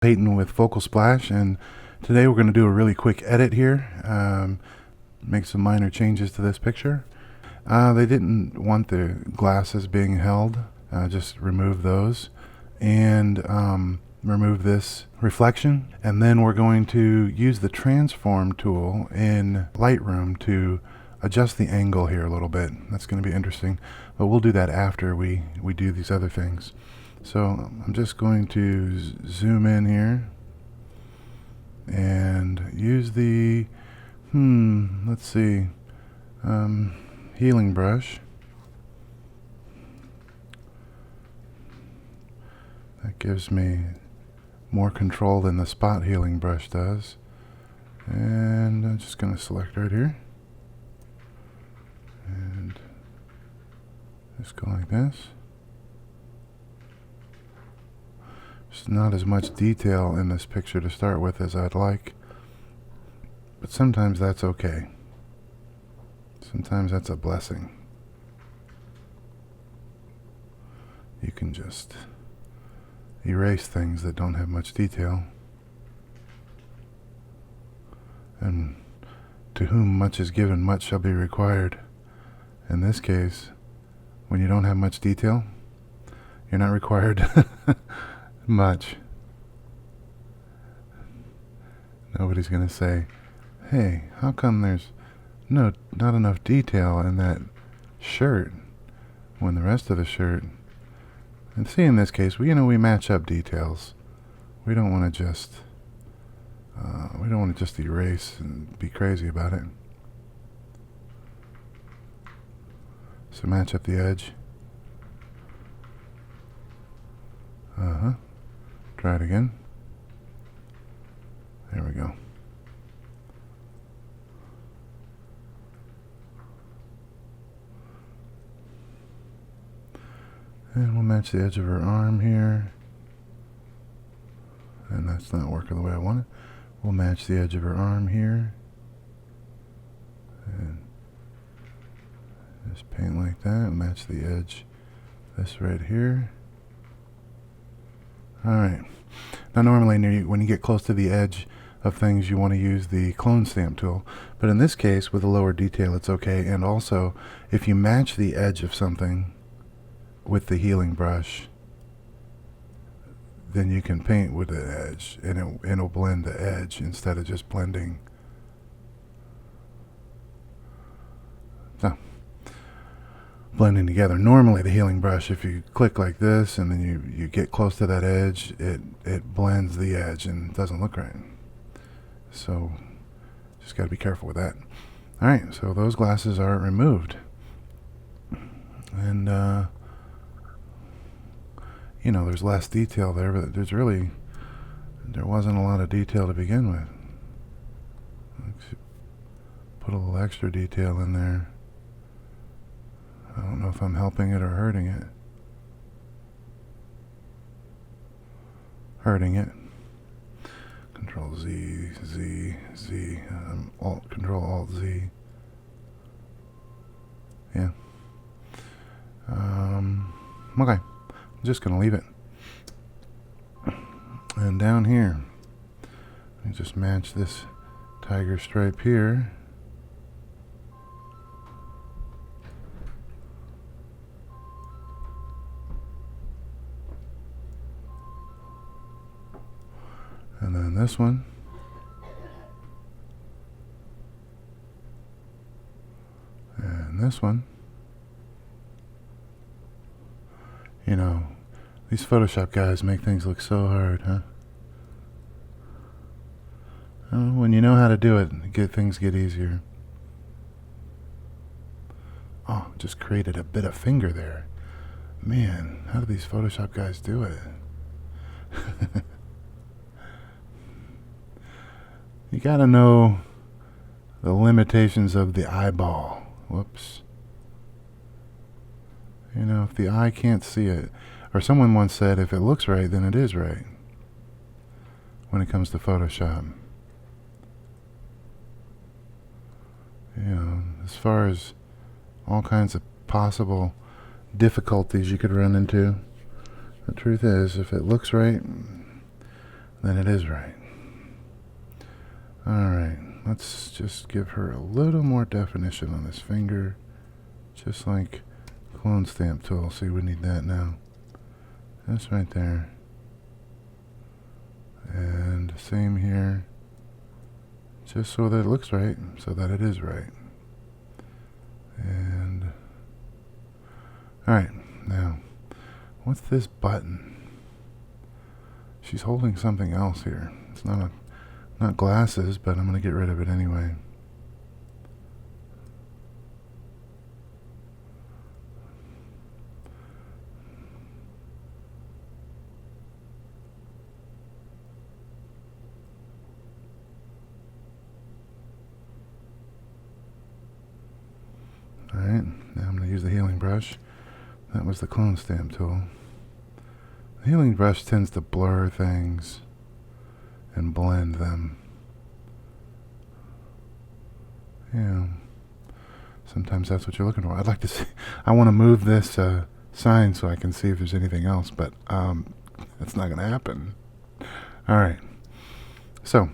Peyton with Focal Splash, and today we're going to do a really quick edit here, make some minor changes to this picture. They didn't want the glasses being held, just remove those, and remove this reflection, and then we're going to use the transform tool in Lightroom to adjust the angle here a little bit. That's going to be interesting, but we'll do that after we do these other things. So I'm just going to zoom in here and use the let's see, healing brush. That gives me more control than the spot healing brush does, and I'm just going to select right here and just go like this. There's not as much detail in this picture to start with as I'd like, but sometimes that's okay. Sometimes that's a blessing. You can just erase things that don't have much detail. And to whom much is given, much shall be required. In this case, when you don't have much detail, you're not required much. Nobody's going to say, hey, how come there's not enough detail in that shirt when the rest of the shirt... And see, in this case, we match up details. We don't want to just erase and be crazy about it. So match up the edge. Try it again. There we go. And we'll match the edge of her arm here. And that's not working the way I want it. We'll match the edge of her arm here. And just paint like that. Match the edge. This right here. Alright. Now normally when you get close to the edge of things, you want to use the clone stamp tool. But in this case, with a lower detail, it's okay. And also, if you match the edge of something with the healing brush, then you can paint with the edge, and it'll blend the edge instead of just blending. No. Blending together. Normally the healing brush, if you click like this and then you get close to that edge, it blends the edge and it doesn't look right. So just got to be careful with that. Alright, so those glasses are removed. And there's less detail there, but there wasn't a lot of detail to begin with. Let's put a little extra detail in there. I don't know if I'm helping it or hurting it. Hurting it. Control Z, Z, Z, Control Alt Z. Yeah. Okay. I'm just going to leave it. And down here, let me just match this tiger stripe here. And then this one. And this one. These Photoshop guys make things look so hard, huh? When you know how to do it, things get easier. Oh, just created a bit of finger there. Man, how do these Photoshop guys do it? You gotta know the limitations of the eyeball. Whoops. If the eye can't see it, or someone once said, if it looks right, then it is right. When it comes to Photoshop. As far as all kinds of possible difficulties you could run into, the truth is, if it looks right, then it is right. Alright, let's just give her a little more definition on this finger. Just like clone stamp tool. See, we need that now. That's right there. And same here. Just so that it looks right, so that it is right. And alright, now what's this button? She's holding something else here. It's not glasses, but I'm gonna get rid of it anyway. Alright, now I'm going to use the healing brush. That was the clone stamp tool. The healing brush tends to blur things and blend them. Yeah, sometimes that's what you're looking for. I'd like to see, I want to move this sign so I can see if there's anything else, but that's not going to happen. Alright, so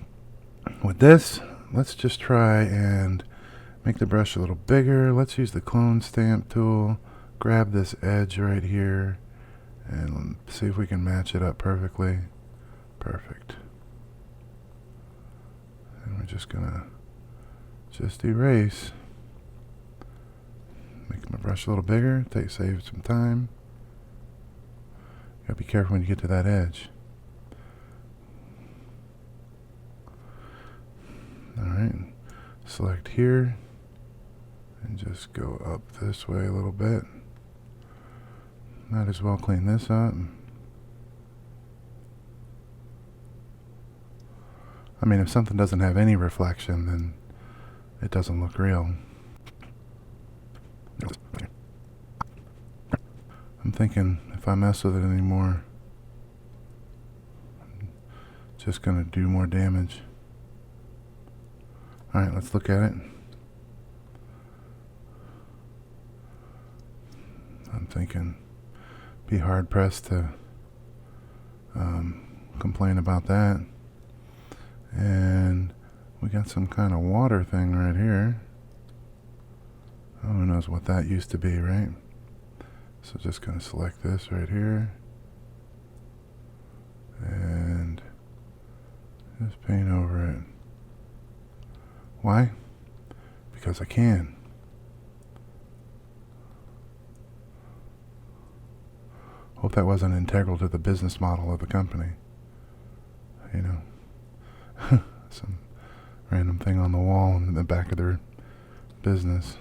with this, let's just try and make the brush a little bigger. Let's use the clone stamp tool. Grab this edge right here and see if we can match it up perfectly. Perfect. And we're just gonna erase. Make my brush a little bigger. Save some time. You gotta be careful when you get to that edge. Alright. Select here. And just go up this way a little bit. Might as well clean this up. I mean, if something doesn't have any reflection, then it doesn't look real. I'm thinking if I mess with it anymore, I'm just gonna do more damage. Alright, let's look at it. I'm thinking be hard pressed to complain about that. And we got some kind of water thing right here. Oh, who knows what that used to be, right? So just gonna select this right here and just paint over it. Why? Because I can. Hope that wasn't integral to the business model of the company. You know, some random thing on the wall in the back of their business.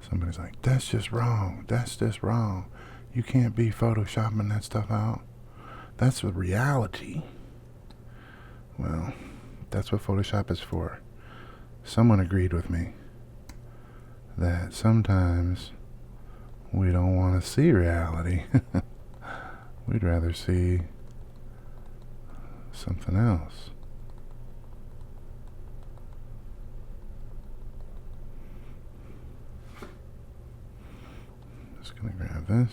Somebody's like, that's just wrong. That's just wrong. You can't be photoshopping that stuff out. That's the reality. Well, that's what Photoshop is for. Someone agreed with me that sometimes we don't want to see reality. We'd rather see something else. Just gonna grab this.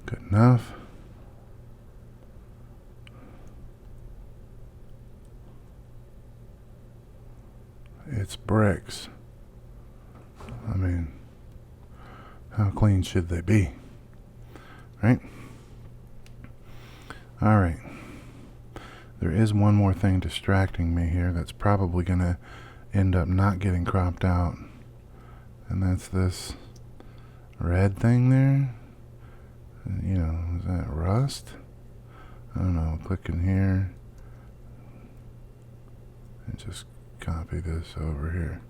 Good enough. It's bricks. I mean, how clean should they be? Right? Alright. There is one more thing distracting me here that's probably going to end up not getting cropped out. And that's this red thing there. You know, is that rust? I don't know. Click in here and just copy this over here.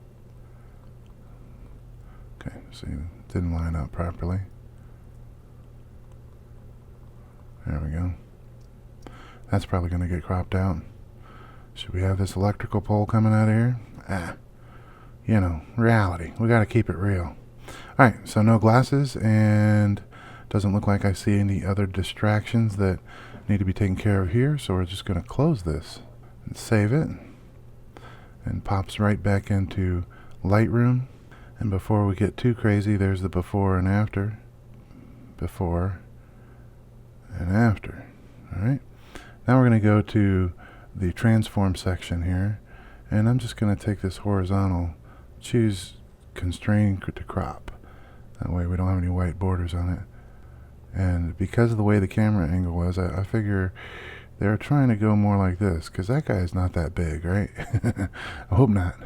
Okay, see, it didn't line up properly. There we go. That's probably going to get cropped out. Should we have this electrical pole coming out of here? You know, reality. We got to keep it real. Alright, so no glasses, and Doesn't look like I see any other distractions that need to be taken care of here, so we're just going to close this and save it, and pops right back into Lightroom. And before we get too crazy, there's the before and after. Before and after. Alright, now we're going to go to the transform section here, and I'm just going to take this horizontal, choose constrain to crop. That way we don't have any white borders on it. And because of the way the camera angle was, I figure they're trying to go more like this, because that guy is not that big, right? I hope not,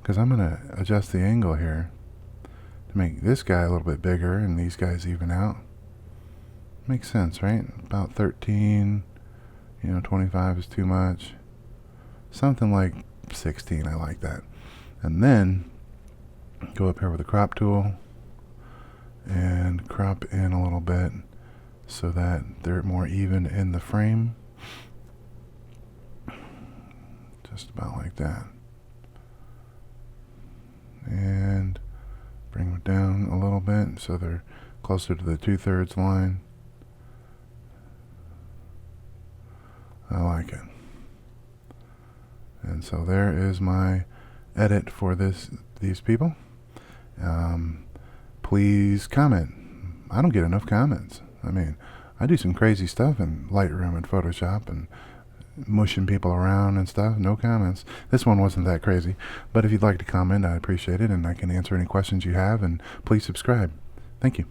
because I'm going to adjust the angle here to make this guy a little bit bigger and these guys even out. Makes sense, right? About 13, 25 is too much. Something like 16, I like that. And then go up here with the crop tool and crop in a little bit so that they're more even in the frame. Just about like that. And bring them down a little bit so they're closer to the 2/3 line. I like it. And so there is my edit for these people. Please comment. I don't get enough comments. I mean, I do some crazy stuff in Lightroom and Photoshop and mushing people around and stuff. No comments. This one wasn't that crazy. But if you'd like to comment, I'd appreciate it, and I can answer any questions you have. And please subscribe. Thank you.